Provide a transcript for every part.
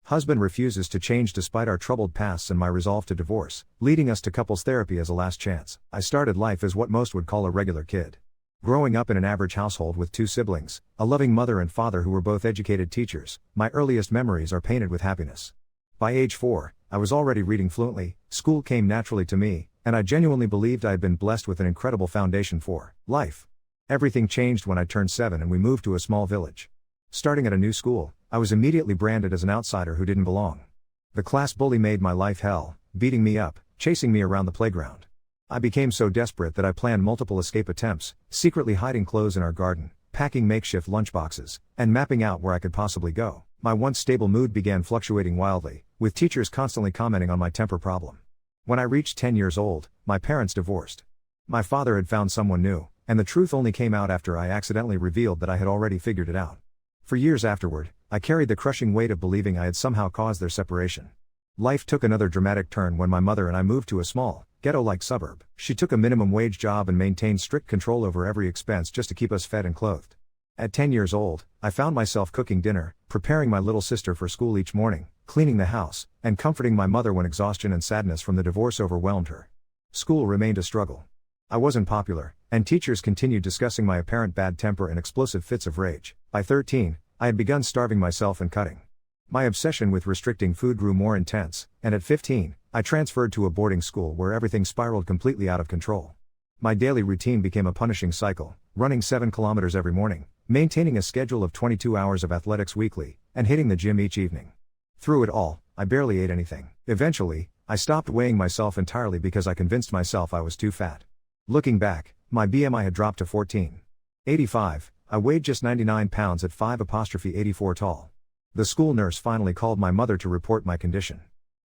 Husband refuses to change despite our troubled pasts and my resolve to divorce, leading us to couples therapy as a last chance. I started life as what most would call a regular kid. Growing up in an average household with 2 siblings, a loving mother and father who were both educated teachers, my earliest memories are painted with happiness. By age 4, I was already reading fluently, school came naturally to me, and I genuinely believed I had been blessed with an incredible foundation for life. Everything changed when I turned 7 and we moved to a small village. Starting at a new school, I was immediately branded as an outsider who didn't belong. The class bully made my life hell, beating me up, chasing me around the playground. I became so desperate that I planned multiple escape attempts, secretly hiding clothes in our garden, packing makeshift lunchboxes, and mapping out where I could possibly go. My once stable mood began fluctuating wildly, with teachers constantly commenting on my temper problem. When I reached 10 years old, my parents divorced. My father had found someone new, and the truth only came out after I accidentally revealed that I had already figured it out. For years afterward, I carried the crushing weight of believing I had somehow caused their separation. Life took another dramatic turn when my mother and I moved to a small, ghetto-like suburb. She took a minimum wage job and maintained strict control over every expense just to keep us fed and clothed. At 10 years old, I found myself cooking dinner, preparing my little sister for school each morning, cleaning the house, and comforting my mother when exhaustion and sadness from the divorce overwhelmed her. School remained a struggle. I wasn't popular, and teachers continued discussing my apparent bad temper and explosive fits of rage. By 13, I had begun starving myself and cutting. My obsession with restricting food grew more intense, and at 15, I transferred to a boarding school where everything spiraled completely out of control. My daily routine became a punishing cycle, running 7 kilometers every morning, maintaining a schedule of 22 hours of athletics weekly, and hitting the gym each evening. Through it all, I barely ate anything. Eventually, I stopped weighing myself entirely because I convinced myself I was too fat. Looking back, my BMI had dropped to 14.85. I weighed just 99 pounds at 5'84 tall. The school nurse finally called my mother to report my condition.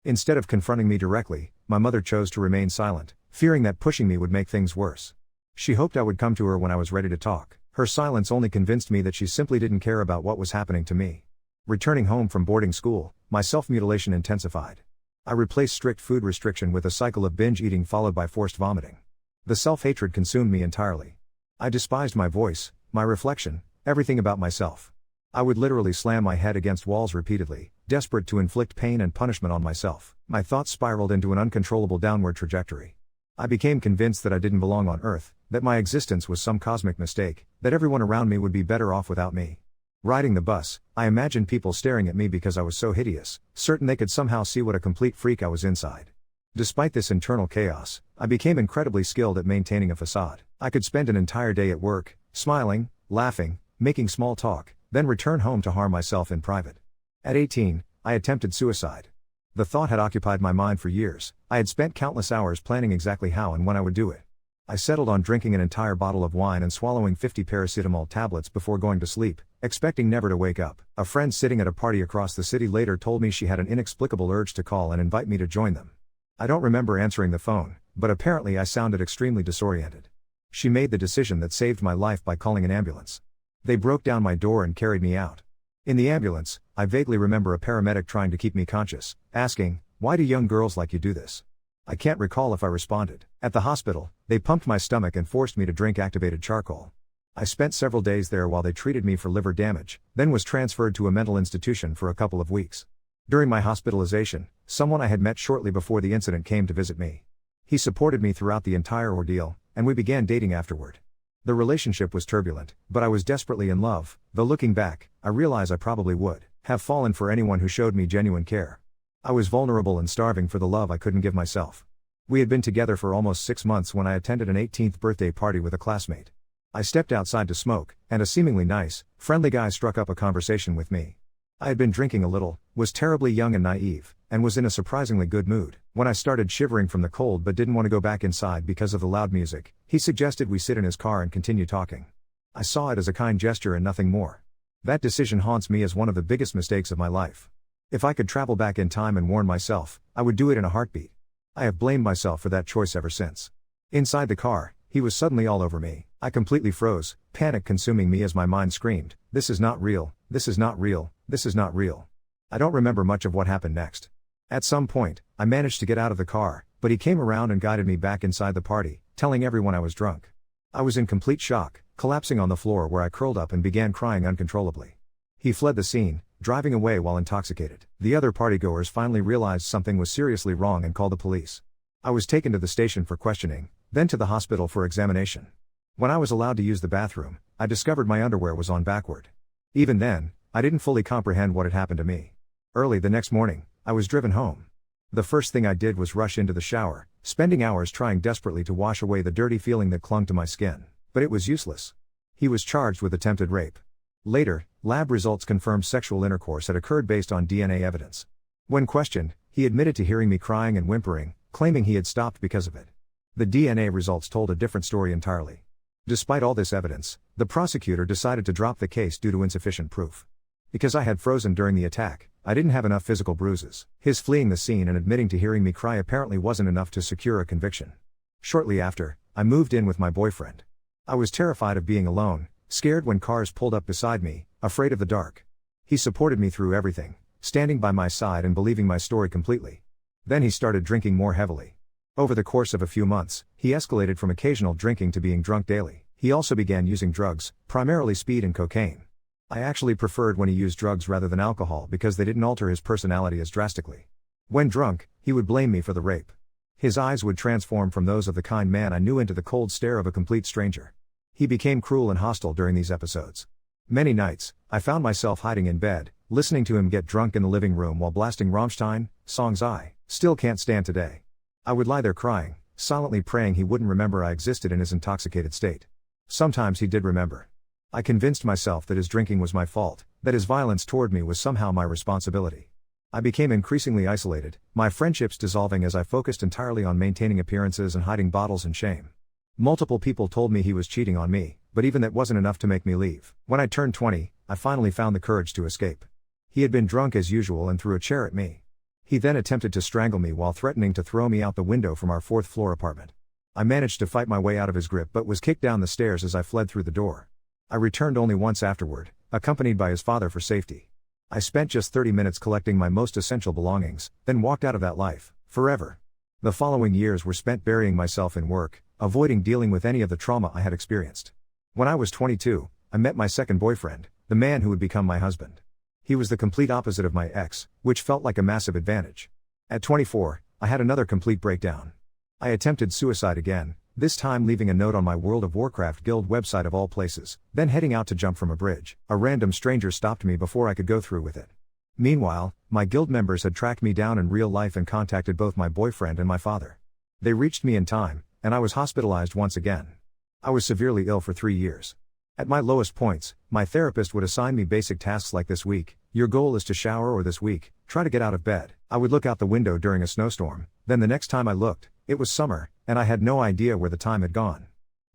Instead of confronting me directly, my mother chose to remain silent, fearing that pushing me would make things worse. She hoped I would come to her when I was ready to talk. Her silence only convinced me that she simply didn't care about what was happening to me. Returning home from boarding school, my self-mutilation intensified. I replaced strict food restriction with a cycle of binge eating followed by forced vomiting. The self-hatred consumed me entirely. I despised my voice, my reflection, everything about myself. I would literally slam my head against walls repeatedly, desperate to inflict pain and punishment on myself. My thoughts spiraled into an uncontrollable downward trajectory. I became convinced that I didn't belong on Earth, that my existence was some cosmic mistake, that everyone around me would be better off without me. Riding the bus, I imagined people staring at me because I was so hideous, certain they could somehow see what a complete freak I was inside. Despite this internal chaos, I became incredibly skilled at maintaining a facade. I could spend an entire day at work, smiling, laughing, making small talk, then return home to harm myself in private. At 18, I attempted suicide. The thought had occupied my mind for years. I had spent countless hours planning exactly how and when I would do it. I settled on drinking an entire bottle of wine and swallowing 50 paracetamol tablets before going to sleep, expecting never to wake up. A friend sitting at a party across the city later told me she had an inexplicable urge to call and invite me to join them. I don't remember answering the phone, but apparently I sounded extremely disoriented. She made the decision that saved my life by calling an ambulance. They broke down my door and carried me out. In the ambulance, I vaguely remember a paramedic trying to keep me conscious, asking, "Why do young girls like you do this?" I can't recall if I responded. At the hospital, they pumped my stomach and forced me to drink activated charcoal. I spent several days there while they treated me for liver damage, then was transferred to a mental institution for a couple of weeks. During my hospitalization, someone I had met shortly before the incident came to visit me. He supported me throughout the entire ordeal, and we began dating afterward. The relationship was turbulent, but I was desperately in love, though looking back, I realize I probably would have fallen for anyone who showed me genuine care. I was vulnerable and starving for the love I couldn't give myself. We had been together for almost 6 months when I attended an 18th birthday party with a classmate. I stepped outside to smoke, and a seemingly nice, friendly guy struck up a conversation with me. I had been drinking a little, was terribly young and naive, and was in a surprisingly good mood. When I started shivering from the cold but didn't want to go back inside because of the loud music, he suggested we sit in his car and continue talking. I saw it as a kind gesture and nothing more. That decision haunts me as one of the biggest mistakes of my life. If I could travel back in time and warn myself, I would do it in a heartbeat. I have blamed myself for that choice ever since. Inside the car, he was suddenly all over me. I completely froze, panic consuming me as my mind screamed, "This is not real, this is not real, this is not real." I don't remember much of what happened next. At some point, I managed to get out of the car, but he came around and guided me back inside the party, telling everyone I was drunk. I was in complete shock, collapsing on the floor where I curled up and began crying uncontrollably. He fled the scene, driving away while intoxicated. The other partygoers finally realized something was seriously wrong and called the police. I was taken to the station for questioning, then to the hospital for examination. When I was allowed to use the bathroom, I discovered my underwear was on backward. Even then, I didn't fully comprehend what had happened to me. Early the next morning, I was driven home. The first thing I did was rush into the shower, spending hours trying desperately to wash away the dirty feeling that clung to my skin. But it was useless. He was charged with attempted rape. Later, lab results confirmed sexual intercourse had occurred based on DNA evidence. When questioned, he admitted to hearing me crying and whimpering, claiming he had stopped because of it. The DNA results told a different story entirely. Despite all this evidence, the prosecutor decided to drop the case due to insufficient proof. Because I had frozen during the attack, I didn't have enough physical bruises. His fleeing the scene and admitting to hearing me cry apparently wasn't enough to secure a conviction. Shortly after, I moved in with my boyfriend. I was terrified of being alone, scared when cars pulled up beside me, afraid of the dark. He supported me through everything, standing by my side and believing my story completely. Then he started drinking more heavily. Over the course of a few months, he escalated from occasional drinking to being drunk daily. He also began using drugs, primarily speed and cocaine. I actually preferred when he used drugs rather than alcohol because they didn't alter his personality as drastically. When drunk, he would blame me for the rape. His eyes would transform from those of the kind man I knew into the cold stare of a complete stranger. He became cruel and hostile during these episodes. Many nights, I found myself hiding in bed, listening to him get drunk in the living room while blasting Rammstein, songs I still can't stand today. I would lie there crying, silently praying he wouldn't remember I existed in his intoxicated state. Sometimes he did remember. I convinced myself that his drinking was my fault, that his violence toward me was somehow my responsibility. I became increasingly isolated, my friendships dissolving as I focused entirely on maintaining appearances and hiding bottles and shame. Multiple people told me he was cheating on me, but even that wasn't enough to make me leave. When I turned 20, I finally found the courage to escape. He had been drunk as usual and threw a chair at me. He then attempted to strangle me while threatening to throw me out the window from our 4th-floor apartment. I managed to fight my way out of his grip but was kicked down the stairs as I fled through the door. I returned only once afterward, accompanied by his father for safety. I spent just 30 minutes collecting my most essential belongings, then walked out of that life, forever. The following years were spent burying myself in work, avoiding dealing with any of the trauma I had experienced. When I was 22, I met my second boyfriend, the man who would become my husband. He was the complete opposite of my ex, which felt like a massive advantage. At 24, I had another complete breakdown. I attempted suicide again, this time leaving a note on my World of Warcraft guild website of all places, then heading out to jump from a bridge. A random stranger stopped me before I could go through with it. Meanwhile, my guild members had tracked me down in real life and contacted both my boyfriend and my father. They reached me in time, and I was hospitalized once again. I was severely ill for 3 years. At my lowest points, my therapist would assign me basic tasks like this week, your goal is to shower, or this week, try to get out of bed. I would look out the window during a snowstorm, then the next time I looked, it was summer, and I had no idea where the time had gone.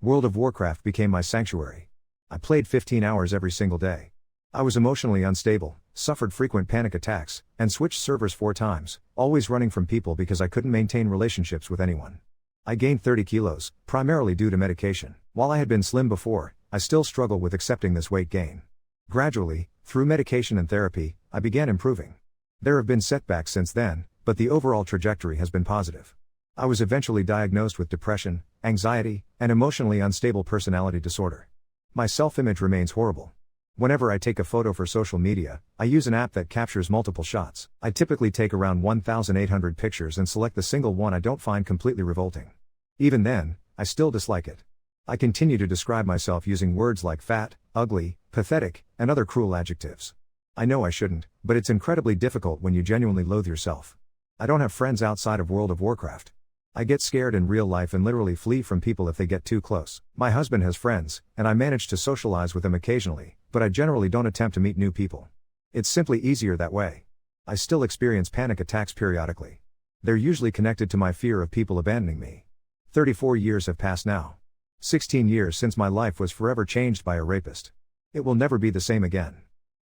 World of Warcraft became my sanctuary. I played 15 hours every single day. I was emotionally unstable, suffered frequent panic attacks, and switched servers 4 times, always running from people because I couldn't maintain relationships with anyone. I gained 30 kilos, primarily due to medication. While I had been slim before, I still struggle with accepting this weight gain. Gradually, through medication and therapy, I began improving. There have been setbacks since then, but the overall trajectory has been positive. I was eventually diagnosed with depression, anxiety, and emotionally unstable personality disorder. My self-image remains horrible. Whenever I take a photo for social media, I use an app that captures multiple shots. I typically take around 1,800 pictures and select the single one I don't find completely revolting. Even then, I still dislike it. I continue to describe myself using words like fat, ugly, pathetic, and other cruel adjectives. I know I shouldn't, but it's incredibly difficult when you genuinely loathe yourself. I don't have friends outside of World of Warcraft. I get scared in real life and literally flee from people if they get too close. My husband has friends, and I manage to socialize with them occasionally, but I generally don't attempt to meet new people. It's simply easier that way. I still experience panic attacks periodically. They're usually connected to my fear of people abandoning me. 34 years have passed now. 16 years since my life was forever changed by a rapist. It will never be the same again.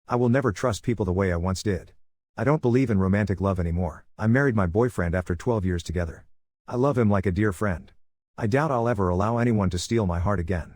I will never trust people the way I once did. I don't believe in romantic love anymore. I married my boyfriend after 12 years together. I love him like a dear friend. I doubt I'll ever allow anyone to steal my heart again.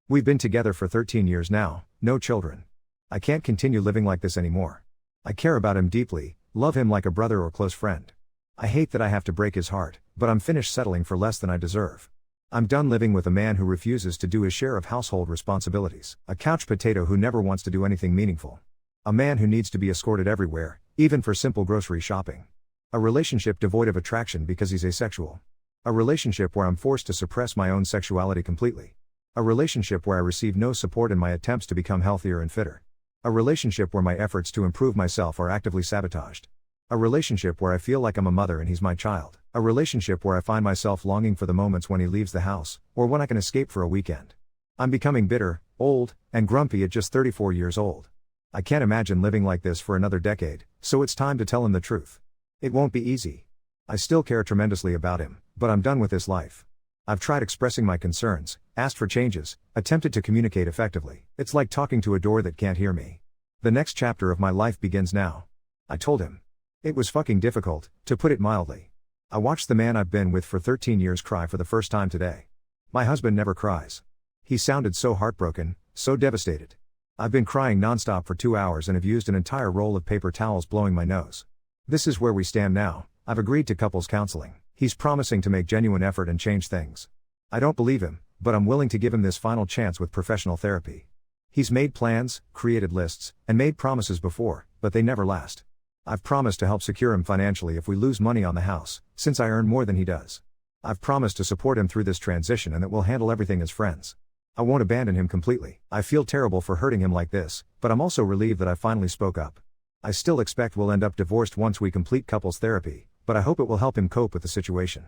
We've been together for 13 years now, no children. I can't continue living like this anymore. I care about him deeply, love him like a brother or close friend. I hate that I have to break his heart, but I'm finished settling for less than I deserve. I'm done living with a man who refuses to do his share of household responsibilities, a couch potato who never wants to do anything meaningful. A man who needs to be escorted everywhere, even for simple grocery shopping. A relationship devoid of attraction because he's asexual. A relationship where I'm forced to suppress my own sexuality completely. A relationship where I receive no support in my attempts to become healthier and fitter. A relationship where my efforts to improve myself are actively sabotaged. A relationship where I feel like I'm a mother and he's my child. A relationship where I find myself longing for the moments when he leaves the house, or when I can escape for a weekend. I'm becoming bitter, old, and grumpy at just 34 years old. I can't imagine living like this for another decade, so it's time to tell him the truth. It won't be easy. I still care tremendously about him, but I'm done with this life. I've tried expressing my concerns, asked for changes, attempted to communicate effectively. It's like talking to a door that can't hear me. The next chapter of my life begins now. I told him. It was fucking difficult, to put it mildly. I watched the man I've been with for 13 years cry for the first time today. My husband never cries. He sounded so heartbroken, so devastated. I've been crying nonstop for 2 hours and have used an entire roll of paper towels blowing my nose. This is where we stand now. I've agreed to couples counseling. He's promising to make genuine effort and change things. I don't believe him, but I'm willing to give him this final chance with professional therapy. He's made plans, created lists, and made promises before, but they never last. I've promised to help secure him financially if we lose money on the house, since I earn more than he does. I've promised to support him through this transition and that we'll handle everything as friends. I won't abandon him completely. I feel terrible for hurting him like this, but I'm also relieved that I finally spoke up. I still expect we'll end up divorced once we complete couples therapy, but I hope it will help him cope with the situation.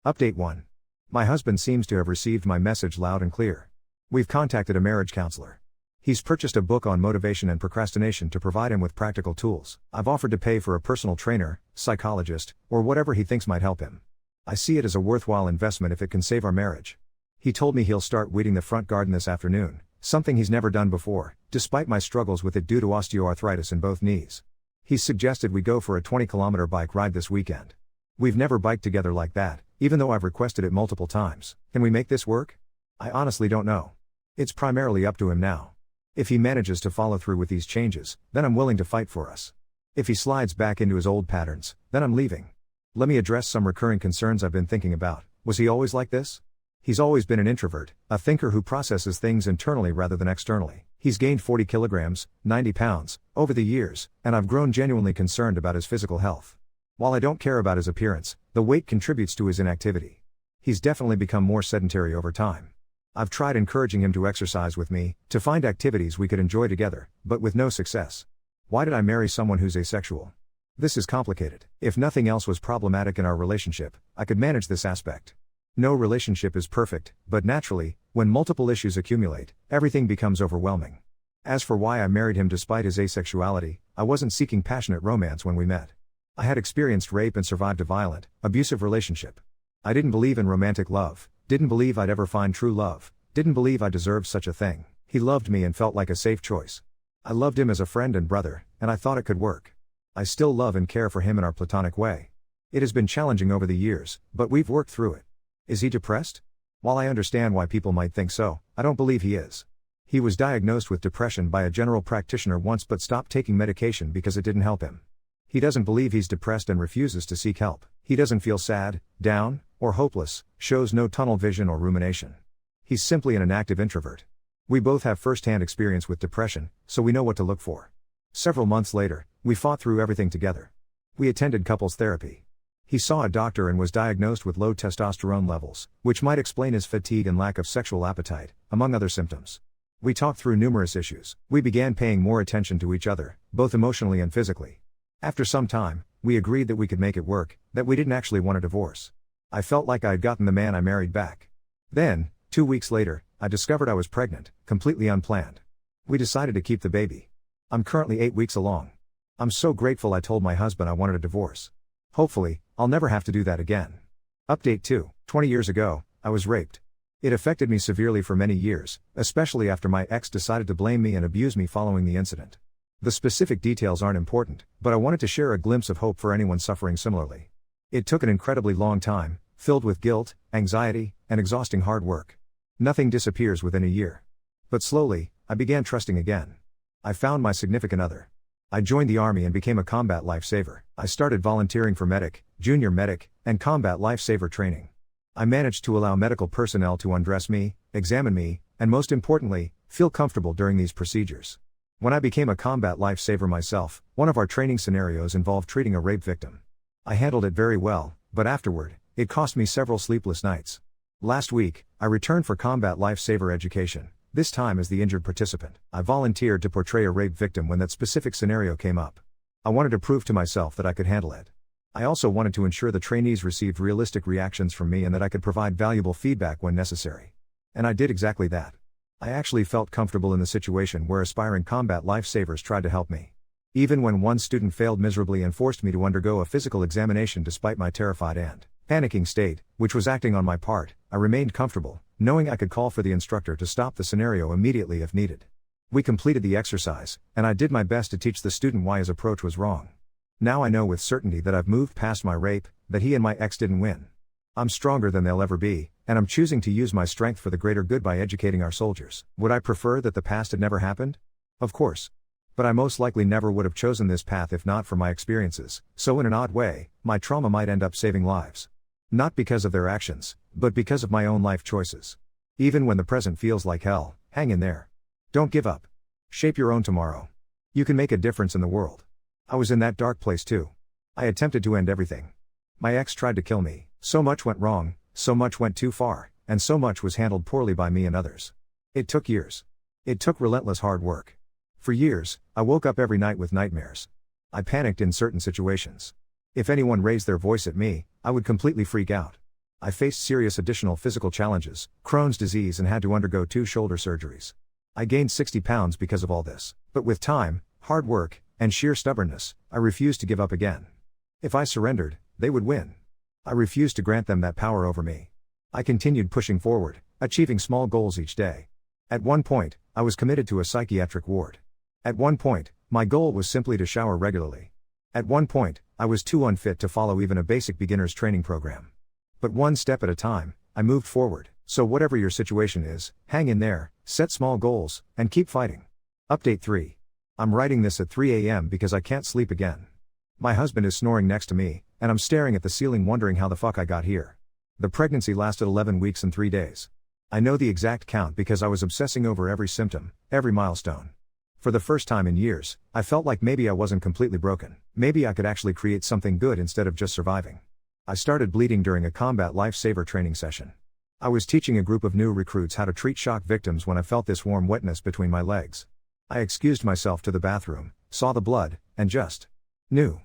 Update 1. My husband seems to have received my message loud and clear. We've contacted a marriage counselor. He's purchased a book on motivation and procrastination to provide him with practical tools. I've offered to pay for a personal trainer, psychologist, or whatever he thinks might help him. I see it as a worthwhile investment if it can save our marriage. He told me he'll start weeding the front garden this afternoon, something he's never done before, despite my struggles with it due to osteoarthritis in both knees. He's suggested we go for a 20-kilometer bike ride this weekend. We've never biked together like that, even though I've requested it multiple times. Can we make this work? I honestly don't know. It's primarily up to him now. If he manages to follow through with these changes, then I'm willing to fight for us. If he slides back into his old patterns, then I'm leaving. Let me address some recurring concerns I've been thinking about. Was he always like this? He's always been an introvert, a thinker who processes things internally rather than externally. He's gained 40 kilograms, 90 pounds, over the years, and I've grown genuinely concerned about his physical health. While I don't care about his appearance, the weight contributes to his inactivity. He's definitely become more sedentary over time. I've tried encouraging him to exercise with me, to find activities we could enjoy together, but with no success. Why did I marry someone who's asexual? This is complicated. If nothing else was problematic in our relationship, I could manage this aspect. No relationship is perfect, but naturally, when multiple issues accumulate, everything becomes overwhelming. As for why I married him despite his asexuality, I wasn't seeking passionate romance when we met. I had experienced rape and survived a violent, abusive relationship. I didn't believe in romantic love, didn't believe I'd ever find true love, didn't believe I deserved such a thing. He loved me and felt like a safe choice. I loved him as a friend and brother, and I thought it could work. I still love and care for him in our platonic way. It has been challenging over the years, but we've worked through it. Is he depressed? While I understand why people might think so, I don't believe he is. He was diagnosed with depression by a general practitioner once but stopped taking medication because it didn't help him. He doesn't believe he's depressed and refuses to seek help. He doesn't feel sad, down, or hopeless, shows no tunnel vision or rumination. He's simply an inactive introvert. We both have first-hand experience with depression, so we know what to look for. Several months later, we fought through everything together. We attended couples therapy. He saw a doctor and was diagnosed with low testosterone levels, which might explain his fatigue and lack of sexual appetite, among other symptoms. We talked through numerous issues. We began paying more attention to each other, both emotionally and physically. After some time, we agreed that we could make it work, that we didn't actually want a divorce. I felt like I had gotten the man I married back. Then, 2 weeks later, I discovered I was pregnant, completely unplanned. We decided to keep the baby. I'm currently 8 weeks along. I'm so grateful I told my husband I wanted a divorce. Hopefully, I'll never have to do that again. Update 2. 20 years ago, I was raped. It affected me severely for many years, especially after my ex decided to blame me and abuse me following the incident. The specific details aren't important, but I wanted to share a glimpse of hope for anyone suffering similarly. It took an incredibly long time, filled with guilt, anxiety, and exhausting hard work. Nothing disappears within a year. But slowly, I began trusting again. I found my significant other. I joined the Army and became a combat lifesaver. I started volunteering for medic, junior medic, and combat lifesaver training. I managed to allow medical personnel to undress me, examine me, and most importantly, feel comfortable during these procedures. When I became a combat lifesaver myself, one of our training scenarios involved treating a rape victim. I handled it very well, but afterward, it cost me several sleepless nights. Last week, I returned for combat lifesaver education, this time as the injured participant. I volunteered to portray a rape victim when that specific scenario came up. I wanted to prove to myself that I could handle it. I also wanted to ensure the trainees received realistic reactions from me and that I could provide valuable feedback when necessary. And I did exactly that. I actually felt comfortable in the situation where aspiring combat lifesavers tried to help me. Even when one student failed miserably and forced me to undergo a physical examination despite my terrified and panicking state, which was acting on my part, I remained comfortable, knowing I could call for the instructor to stop the scenario immediately if needed. We completed the exercise, and I did my best to teach the student why his approach was wrong. Now I know with certainty that I've moved past my rape, that he and my ex didn't win. I'm stronger than they'll ever be, and I'm choosing to use my strength for the greater good by educating our soldiers. Would I prefer that the past had never happened? Of course. But I most likely never would have chosen this path if not for my experiences, so in an odd way, my trauma might end up saving lives. Not because of their actions, but because of my own life choices. Even when the present feels like hell, hang in there. Don't give up. Shape your own tomorrow. You can make a difference in the world. I was in that dark place too. I attempted to end everything. My ex tried to kill me, so much went wrong, so much went too far, and so much was handled poorly by me and others. It took years. It took relentless hard work. For years, I woke up every night with nightmares. I panicked in certain situations. If anyone raised their voice at me, I would completely freak out. I faced serious additional physical challenges, Crohn's disease, and had to undergo 2 shoulder surgeries. I gained 60 pounds because of all this, but with time, hard work, and sheer stubbornness, I refused to give up again. If I surrendered, they would win. I refused to grant them that power over me. I continued pushing forward, achieving small goals each day. At one point, I was committed to a psychiatric ward. At one point, my goal was simply to shower regularly. At one point, I was too unfit to follow even a basic beginner's training program. But one step at a time, I moved forward. So whatever your situation is, hang in there, set small goals, and keep fighting. Update 3. I'm writing this at 3 a.m. because I can't sleep again. My husband is snoring next to me, and I'm staring at the ceiling wondering how the fuck I got here. The pregnancy lasted 11 weeks and 3 days. I know the exact count because I was obsessing over every symptom, every milestone. For the first time in years, I felt like maybe I wasn't completely broken. Maybe I could actually create something good instead of just surviving. I started bleeding during a combat lifesaver training session. I was teaching a group of new recruits how to treat shock victims when I felt this warm wetness between my legs. I excused myself to the bathroom, saw the blood, and just knew.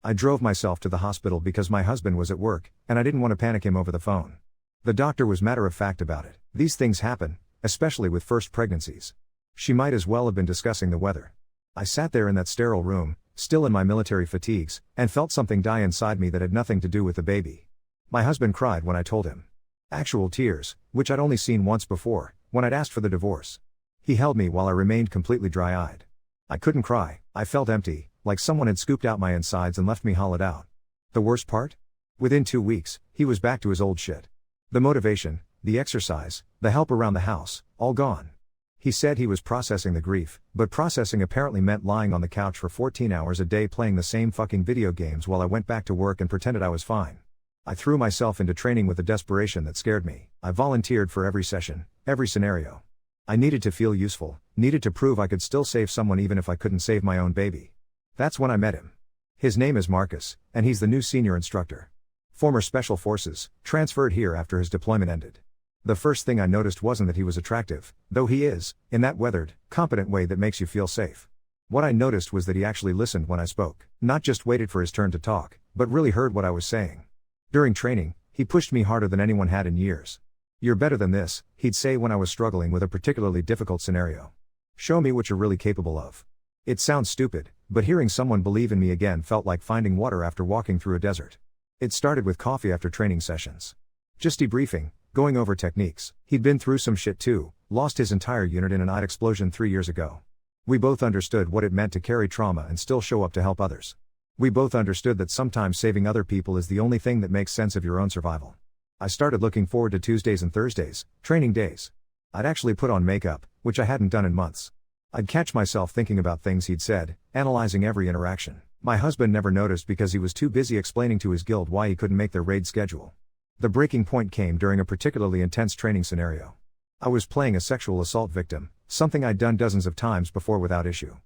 I drove myself to the hospital because my husband was at work, and I didn't want to panic him over the phone. The doctor was matter-of-fact about it. These things happen, especially with first pregnancies. She might as well have been discussing the weather. I sat there in that sterile room, still in my military fatigues, and felt something die inside me that had nothing to do with the baby. My husband cried when I told him. Actual tears, which I'd only seen once before, when I'd asked for the divorce. He held me while I remained completely dry-eyed. I couldn't cry, I felt empty, like someone had scooped out my insides and left me hollowed out. The worst part? Within 2 weeks, he was back to his old shit. The motivation, the exercise, the help around the house, all gone. He said he was processing the grief, but processing apparently meant lying on the couch for 14 hours a day playing the same fucking video games while I went back to work and pretended I was fine. I threw myself into training with a desperation that scared me. I volunteered for every session, every scenario. I needed to feel useful, needed to prove I could still save someone even if I couldn't save my own baby. That's when I met him. His name is Marcus, and he's the new senior instructor. Former Special Forces, transferred here after his deployment ended. The first thing I noticed wasn't that he was attractive, though he is, in that weathered, competent way that makes you feel safe. What I noticed was that he actually listened when I spoke, not just waited for his turn to talk, but really heard what I was saying. During training, he pushed me harder than anyone had in years. "You're better than this," he'd say when I was struggling with a particularly difficult scenario. "Show me what you're really capable of." It sounds stupid, but hearing someone believe in me again felt like finding water after walking through a desert. It started with coffee after training sessions. Just debriefing, going over techniques. He'd been through some shit too, lost his entire unit in an IED explosion 3 years ago. We both understood what it meant to carry trauma and still show up to help others. We both understood that sometimes saving other people is the only thing that makes sense of your own survival. I started looking forward to Tuesdays and Thursdays, training days. I'd actually put on makeup, which I hadn't done in months. I'd catch myself thinking about things he'd said, analyzing every interaction. My husband never noticed because he was too busy explaining to his guild why he couldn't make their raid schedule. The breaking point came during a particularly intense training scenario. I was playing a sexual assault victim, something I'd done dozens of times before without issue.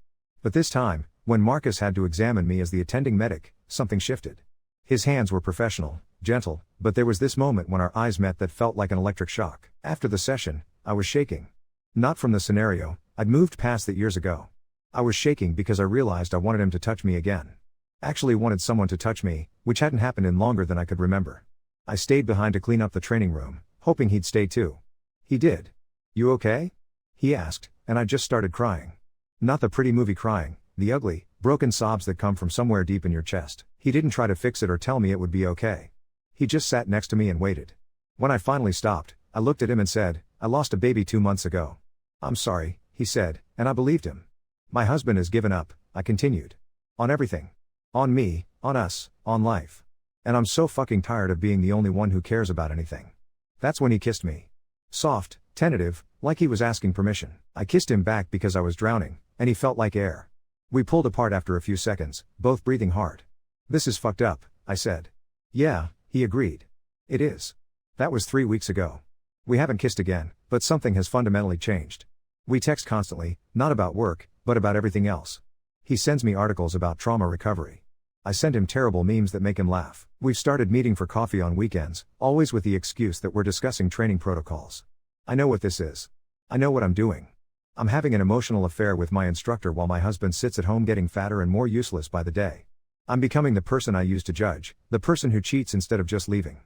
But this time, when Marcus had to examine me as the attending medic, something shifted. His hands were professional, gentle, but there was this moment when our eyes met that felt like an electric shock. After the session, I was shaking. Not from the scenario, I'd moved past that years ago. I was shaking because I realized I wanted him to touch me again. Actually wanted someone to touch me, which hadn't happened in longer than I could remember. I stayed behind to clean up the training room, hoping he'd stay too. He did. "You okay?" he asked, and I just started crying. Not the pretty movie crying, the ugly, broken sobs that come from somewhere deep in your chest. He didn't try to fix it or tell me it would be okay. He just sat next to me and waited. When I finally stopped, I looked at him and said, "I lost a baby 2 months ago." "I'm sorry," he said, and I believed him. "My husband has given up," I continued. "On everything. On me, on us, on life. And I'm so fucking tired of being the only one who cares about anything." That's when he kissed me. Soft, tentative, like he was asking permission. I kissed him back because I was drowning, and he felt like air. We pulled apart after a few seconds, both breathing hard. "This is fucked up," I said. "Yeah," he agreed. "It is." That was 3 weeks ago. We haven't kissed again, but something has fundamentally changed. We text constantly, not about work, but about everything else. He sends me articles about trauma recovery. I send him terrible memes that make him laugh. We've started meeting for coffee on weekends, always with the excuse that we're discussing training protocols. I know what this is. I know what I'm doing. I'm having an emotional affair with my instructor while my husband sits at home getting fatter and more useless by the day. I'm becoming the person I used to judge, the person who cheats instead of just leaving.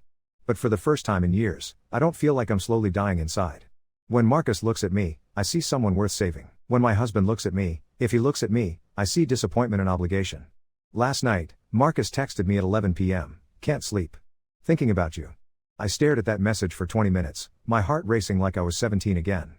But for the first time in years, I don't feel like I'm slowly dying inside. When Marcus looks at me, I see someone worth saving. When my husband looks at me, if he looks at me, I see disappointment and obligation. Last night, Marcus texted me at 11 p.m., "Can't sleep. Thinking about you." I stared at that message for 20 minutes, my heart racing like I was 17 again.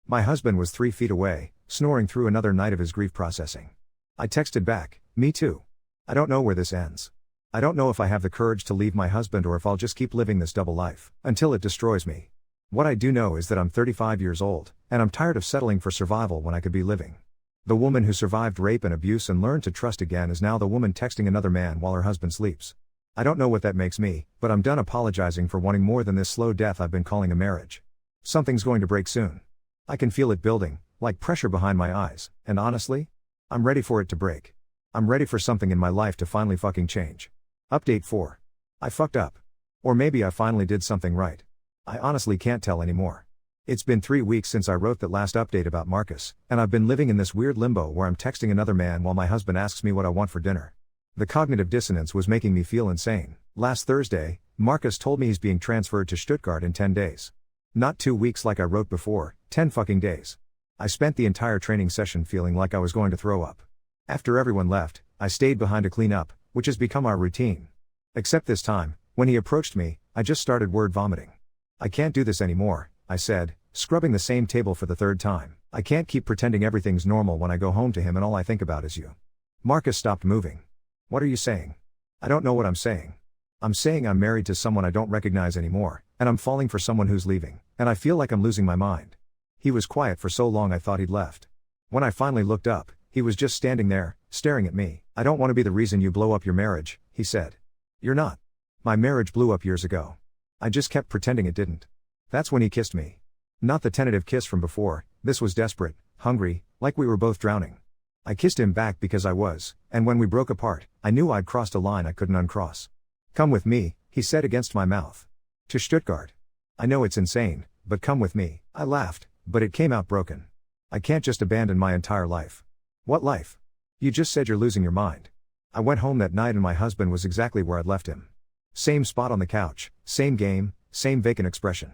My husband was 3 feet away, snoring through another night of his grief processing. I texted back, "Me too. I don't know where this ends. I don't know if I have the courage to leave my husband or if I'll just keep living this double life, until it destroys me. What I do know is that I'm 35 years old, and I'm tired of settling for survival when I could be living." The woman who survived rape and abuse and learned to trust again is now the woman texting another man while her husband sleeps. I don't know what that makes me, but I'm done apologizing for wanting more than this slow death I've been calling a marriage. Something's going to break soon. I can feel it building, like pressure behind my eyes, and honestly, I'm ready for it to break. I'm ready for something in my life to finally fucking change. Update 4. I fucked up. Or maybe I finally did something right. I honestly can't tell anymore. It's been 3 weeks since I wrote that last update about Marcus, and I've been living in this weird limbo where I'm texting another man while my husband asks me what I want for dinner. The cognitive dissonance was making me feel insane. Last Thursday, Marcus told me he's being transferred to Stuttgart in 10 days. Not 2 weeks like I wrote before, 10 fucking days. I spent the entire training session feeling like I was going to throw up. After everyone left, I stayed behind to clean up, which has become our routine. Except this time, when he approached me, I just started word vomiting. "I can't do this anymore," I said, scrubbing the same table for the 3rd time. "I can't keep pretending everything's normal when I go home to him and all I think about is you." Marcus stopped moving. "What are you saying?" "I don't know what I'm saying. I'm saying I'm married to someone I don't recognize anymore, and I'm falling for someone who's leaving, and I feel like I'm losing my mind." He was quiet for so long I thought he'd left. When I finally looked up, he was just standing there, staring at me. "I don't want to be the reason you blow up your marriage," he said. "You're not. My marriage blew up years ago. I just kept pretending it didn't." That's when he kissed me. Not the tentative kiss from before, this was desperate, hungry, like we were both drowning. I kissed him back because I was, and when we broke apart, I knew I'd crossed a line I couldn't uncross. "Come with me," he said against my mouth. "To Stuttgart. I know it's insane, but come with me." I laughed, but it came out broken. "I can't just abandon my entire life." "What life? You just said you're losing your mind." I went home that night and my husband was exactly where I'd left him. Same spot on the couch, same game, same vacant expression.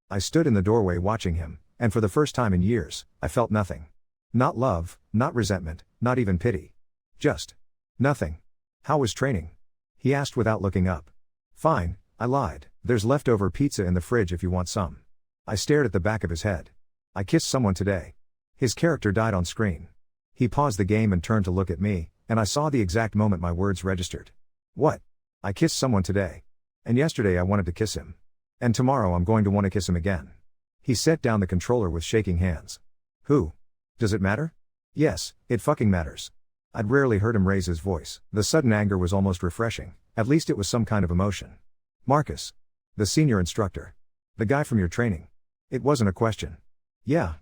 I stood in the doorway watching him, and for the first time in years, I felt nothing. Not love, not resentment, not even pity. Just nothing. "How was training?" he asked without looking up. "Fine," I lied. "There's leftover pizza in the fridge if you want some." I stared at the back of his head. "I kissed someone today." His character died on screen. He paused the game and turned to look at me, and I saw the exact moment my words registered. "What?" "I kissed someone today. And yesterday I wanted to kiss him. And tomorrow I'm going to want to kiss him again." He set down the controller with shaking hands. "Who? Does it matter?" "Yes, it fucking matters." I'd rarely heard him raise his voice. The sudden anger was almost refreshing. At least it was some kind of emotion. "Marcus. The senior instructor. The guy from your training." It wasn't a question. "Yeah.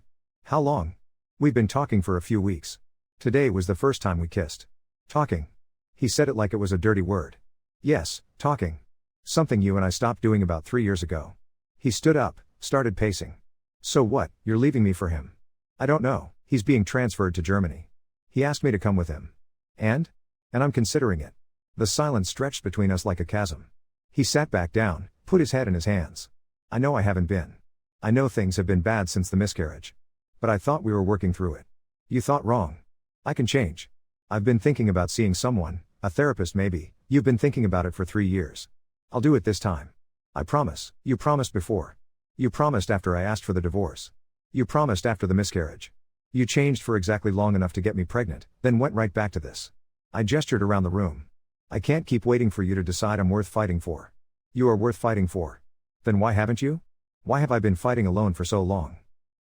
How long?" "We've been talking for a few weeks." Today was the first time we kissed. Talking. He said it like it was a dirty word. Yes, talking. Something you and I stopped doing about 3 years ago. He stood up, started pacing. So what, you're leaving me for him? I don't know, he's being transferred to Germany. He asked me to come with him. And I'm considering it. The silence stretched between us like a chasm. He sat back down, put his head in his hands. I know I haven't been. I know things have been bad since the miscarriage. But I thought we were working through it. You thought wrong. I can change. I've been thinking about seeing someone, a therapist maybe. You've been thinking about it for 3 years. I'll do it this time. I promise. You promised before. You promised after I asked for the divorce. You promised after the miscarriage. You changed for exactly long enough to get me pregnant, then went right back to this. I gestured around the room. I can't keep waiting for you to decide I'm worth fighting for. You are worth fighting for. Then why haven't you? Why have I been fighting alone for so long?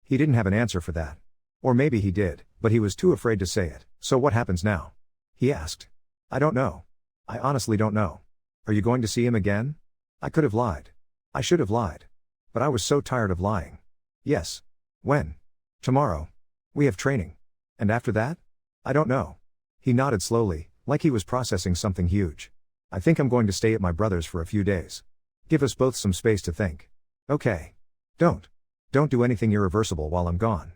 He didn't have an answer for that. Or maybe he did, but he was too afraid to say it. So what happens now? He asked. I don't know. I honestly don't know. Are you going to see him again? I could have lied. I should have lied. But I was so tired of lying. Yes. When? Tomorrow. We have training. And after that? I don't know. He nodded slowly, like he was processing something huge. I think I'm going to stay at my brother's for a few days. Give us both some space to think. Okay. Don't do anything irreversible while I'm gone.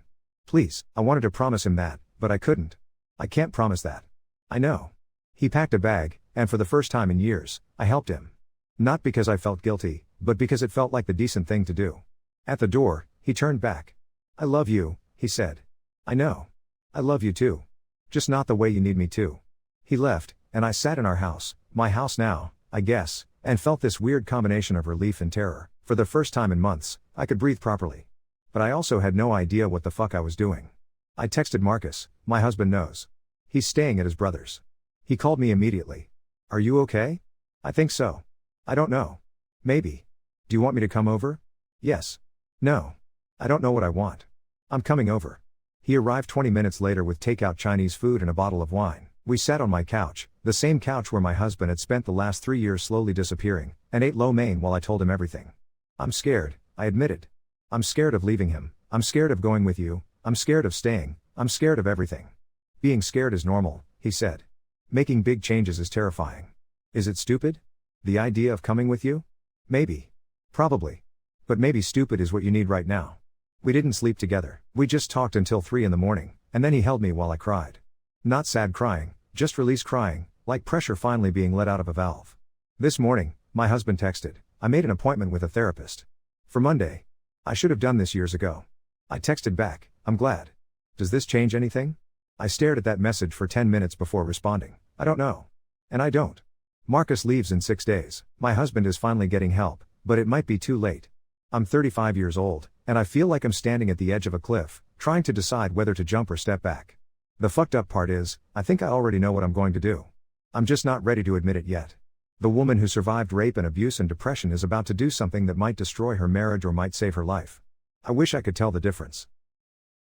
Please, I wanted to promise him that, but I couldn't. I can't promise that. I know. He packed a bag, and for the first time in years, I helped him. Not because I felt guilty, but because it felt like the decent thing to do. At the door, he turned back. I love you, he said. I know. I love you too. Just not the way you need me to. He left, and I sat in our house, my house now, I guess, and felt this weird combination of relief and terror. For the first time in months, I could breathe properly. But I also had no idea what the fuck I was doing. I texted Marcus, my husband knows. He's staying at his brother's. He called me immediately. Are you okay? I think so. I don't know. Maybe. Do you want me to come over? Yes. No. I don't know what I want. I'm coming over. He arrived 20 minutes later with takeout Chinese food and a bottle of wine. We sat on my couch, the same couch where my husband had spent the last 3 years slowly disappearing, and ate lo mein while I told him everything. I'm scared, I admitted. I'm scared of leaving him, I'm scared of going with you, I'm scared of staying, I'm scared of everything. Being scared is normal, he said. Making big changes is terrifying. Is it stupid? The idea of coming with you? Maybe. Probably. But maybe stupid is what you need right now. We didn't sleep together. We just talked until 3 in the morning, and then he held me while I cried. Not sad crying, just release crying, like pressure finally being let out of a valve. This morning, my husband texted, I made an appointment with a therapist. For Monday. I should have done this years ago. I texted back, I'm glad. Does this change anything? I stared at that message for 10 minutes before responding. I don't know. And I don't. Marcus leaves in 6 days. My husband is finally getting help, but it might be too late. I'm 35 years old, and I feel like I'm standing at the edge of a cliff, trying to decide whether to jump or step back. The fucked up part is, I think I already know what I'm going to do. I'm just not ready to admit it yet. The woman who survived rape and abuse and depression is about to do something that might destroy her marriage or might save her life. I wish I could tell the difference.